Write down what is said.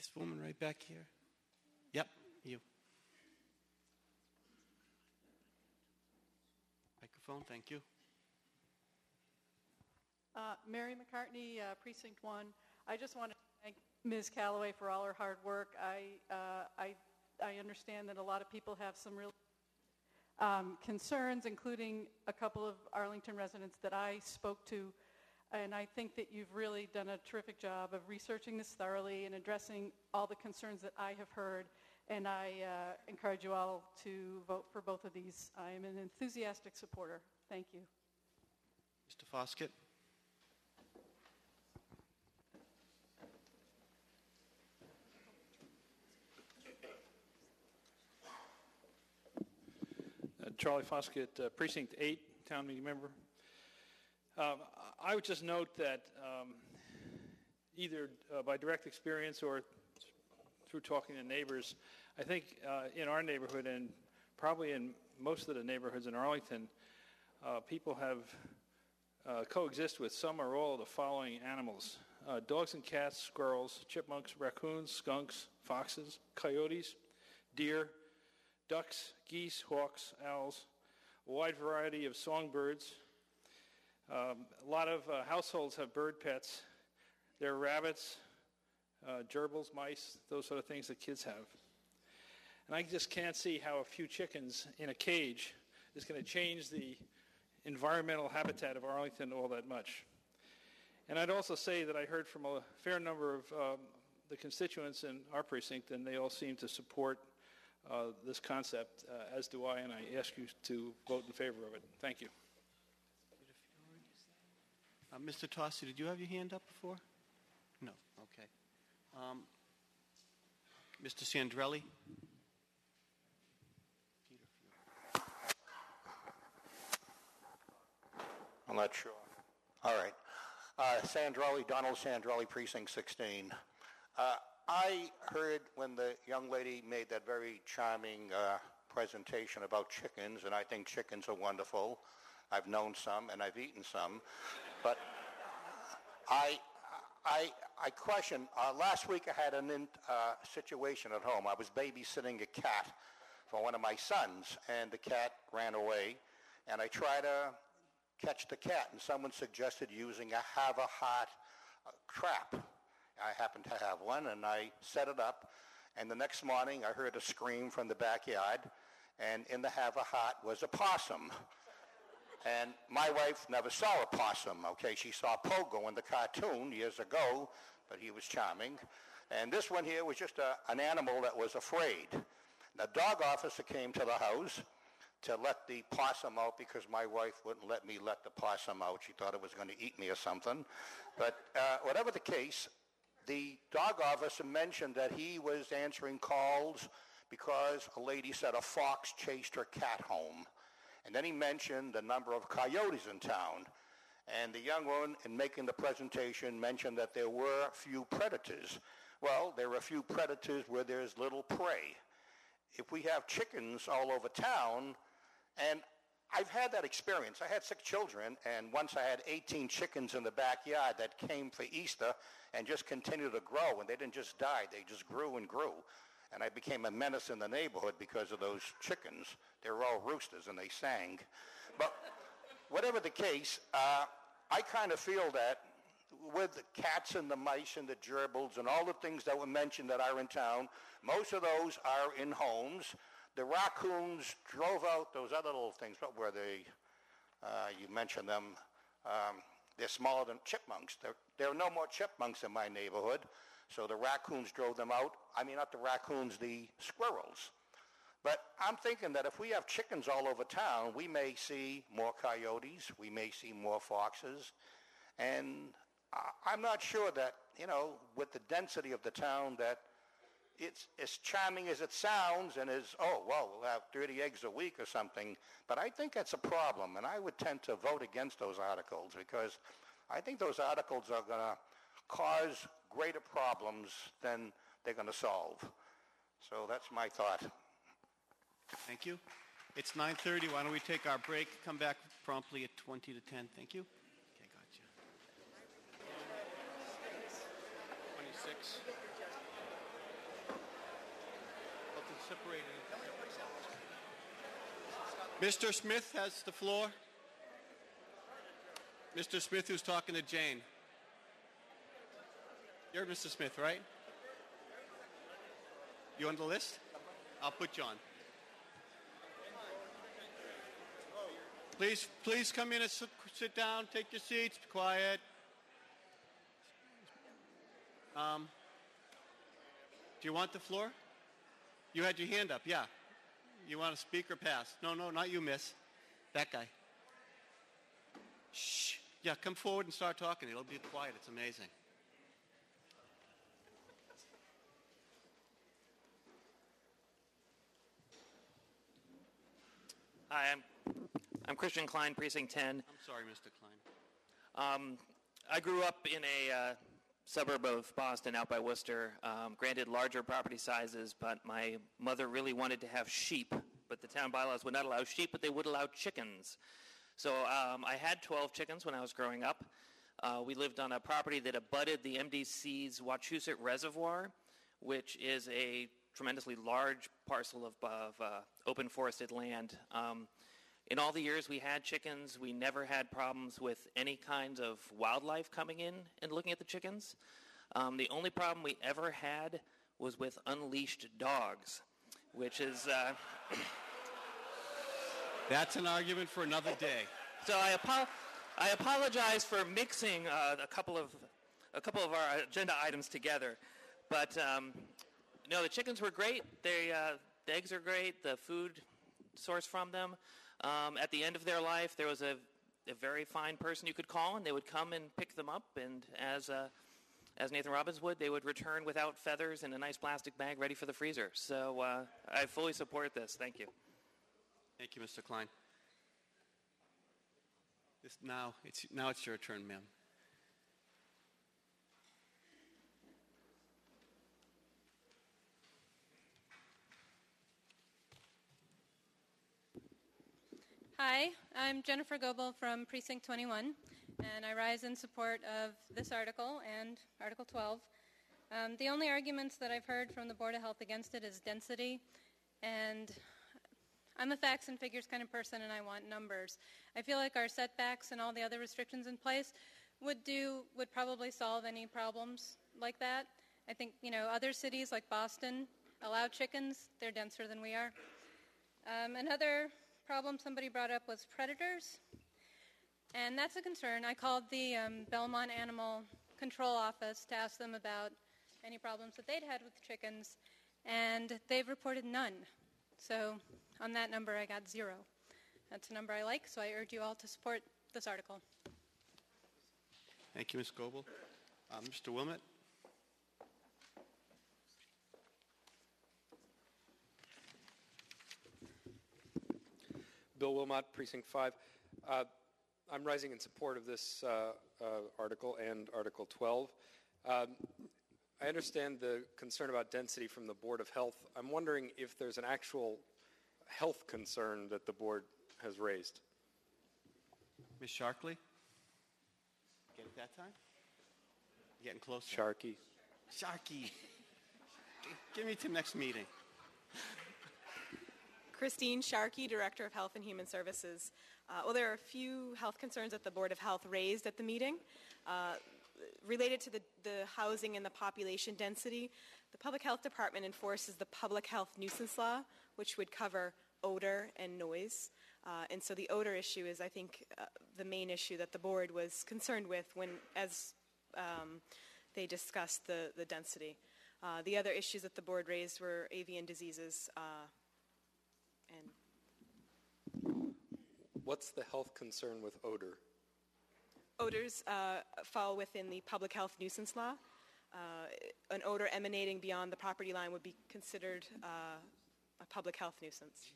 This woman right back here. Yep, you. Microphone, thank you. Mary McCartney, Precinct 1. I just want to thank Ms. Calloway for all her hard work. I understand that a lot of people have some real concerns, including a couple of Arlington residents that I spoke to, and I think that you've really done a terrific job of researching this thoroughly and addressing all the concerns that I have heard, and I encourage you all to vote for both of these. I am an enthusiastic supporter. Thank you. Mr. Foskett. Charlie Foskett, Precinct 8, town meeting member. I would just note that either by direct experience or through talking to neighbors, I think in our neighborhood and probably in most of the neighborhoods in Arlington, people have coexist with some or all of the following animals: dogs and cats, squirrels, chipmunks, raccoons, skunks, foxes, coyotes, deer, ducks, geese, hawks, owls, a wide variety of songbirds. A lot of households have bird pets. There are rabbits, gerbils, mice, those sort of things that kids have. And I just can't see how a few chickens in a cage is going to change the environmental habitat of Arlington all that much. And I'd also say that I heard from a fair number of the constituents in our precinct, and they all seem to support this concept, as do I, and I ask you to vote in favor of it. Thank you. Mr. Tossi, did you have your hand up before? No. Okay. Mr. Sandrelli? I'm not sure. All right. Sandrelli, Donald Sandrelli, Precinct 16. I heard when the young lady made that very charming presentation about chickens, and I think chickens are wonderful. I've known some, and I've eaten some. But I question, last week I had a situation at home. I was babysitting a cat for one of my sons, and the cat ran away, and I tried to catch the cat, and someone suggested using a have-a-heart trap. I happened to have one, and I set it up, and the next morning I heard a scream from the backyard, and in the have-a-heart was a possum. And my wife never saw a possum, okay? She saw Pogo in the cartoon years ago, but he was charming. And this one here was just an animal that was afraid. The dog officer came to the house to let the possum out because my wife wouldn't let me let the possum out. She thought it was going to eat me or something. But whatever the case, the dog officer mentioned that he was answering calls because a lady said a fox chased her cat home. And then he mentioned the number of coyotes in town. And the young woman, in making the presentation, mentioned that there were few predators. Well, there are a few predators where there's little prey. If we have chickens all over town, and I've had that experience. I had 6 children, and once I had 18 chickens in the backyard that came for Easter and just continued to grow, and they didn't just die, they just grew and grew. And I became a menace in the neighborhood because of those chickens. They were all roosters, and they sang. But whatever the case, I kind of feel that with the cats and the mice and the gerbils and all the things that were mentioned that are in town, most of those are in homes. The raccoons drove out those other little things. What were they? You mentioned them. They're smaller than chipmunks. There are no more chipmunks in my neighborhood. So the raccoons drove them out. I mean, not the raccoons, the squirrels. But I'm thinking that if we have chickens all over town, we may see more coyotes, we may see more foxes. And I'm not sure that, with the density of the town, that it's as charming as it sounds and as, we'll have 30 eggs a week or something. But I think that's a problem, and I would tend to vote against those articles because I think those articles are going to cause greater problems than they're going to solve. So that's my thought. Thank you. It's 9:30. Why don't we take our break, come back promptly at 20 to 10. Thank you. Okay, gotcha. 26. Mr. Smith has the floor. Mr. Smith, who's talking to Jane. You're Mr. Smith, right? You on the list? I'll put you on. Please come in and sit down. Take your seats. Be quiet. Do you want the floor? You had your hand up, yeah. You want to speak or pass? No, not you, miss. That guy. Shh. Yeah, come forward and start talking. It'll be quiet. It's amazing. Hi, I'm Christian Klein, Precinct 10. I'm sorry, Mr. Klein. I grew up in a suburb of Boston out by Worcester. Granted, larger property sizes, but my mother really wanted to have sheep, but the town bylaws would not allow sheep, but they would allow chickens. So I had 12 chickens when I was growing up. We lived on a property that abutted the MDC's Wachusett Reservoir, which is a tremendously large parcel of open forested land. In all the years we had chickens, we never had problems with any kinds of wildlife coming in and looking at the chickens. The only problem we ever had was with unleashed dogs, which is... That's an argument for another day. So I apologize for mixing a couple of our agenda items together, but no, the chickens were great. The eggs are great. The food sourced from them. At the end of their life, there was a very fine person you could call, and they would come and pick them up. And as Nathan Robbins would, they would return without feathers in a nice plastic bag, ready for the freezer. So I fully support this. Thank you. Thank you, Mr. Klein. Now it's your turn, ma'am. Hi, I'm Jennifer Goebel from Precinct 21, and I rise in support of this article and Article 12. The only arguments that I've heard from the Board of Health against it is density, and I'm a facts and figures kind of person, and I want numbers. I feel like our setbacks and all the other restrictions in place would probably solve any problems like that. I think, other cities like Boston allow chickens. They're denser than we are. Another problem somebody brought up was predators, and that's a concern. I called the Belmont Animal Control Office to ask them about any problems that they'd had with chickens, and they've reported none. So on that number, I got 0. That's a number I like, so I urge you all to support this article. Thank you, Ms. Goebel. Mr. Wilmot? Bill Wilmot, Precinct 5. I'm rising in support of this article and Article 12. I understand the concern about density from the Board of Health. I'm wondering if there's an actual health concern that the board has raised. Ms. Sharkley? Get it that time? Getting close. Sharkey. Sharky. Give me to next meeting. Christine Sharkey, Director of Health and Human Services. Well, there are a few health concerns that the Board of Health raised at the meeting. Related to the housing and the population density, the Public Health Department enforces the Public Health Nuisance Law, which would cover odor and noise. And so the odor issue is, I think, the main issue that the board was concerned with as they discussed the density. The other issues that the board raised were avian diseases. What's the health concern with odor? Odors fall within the Public Health Nuisance Law. An odor emanating beyond the property line would be considered a public health nuisance.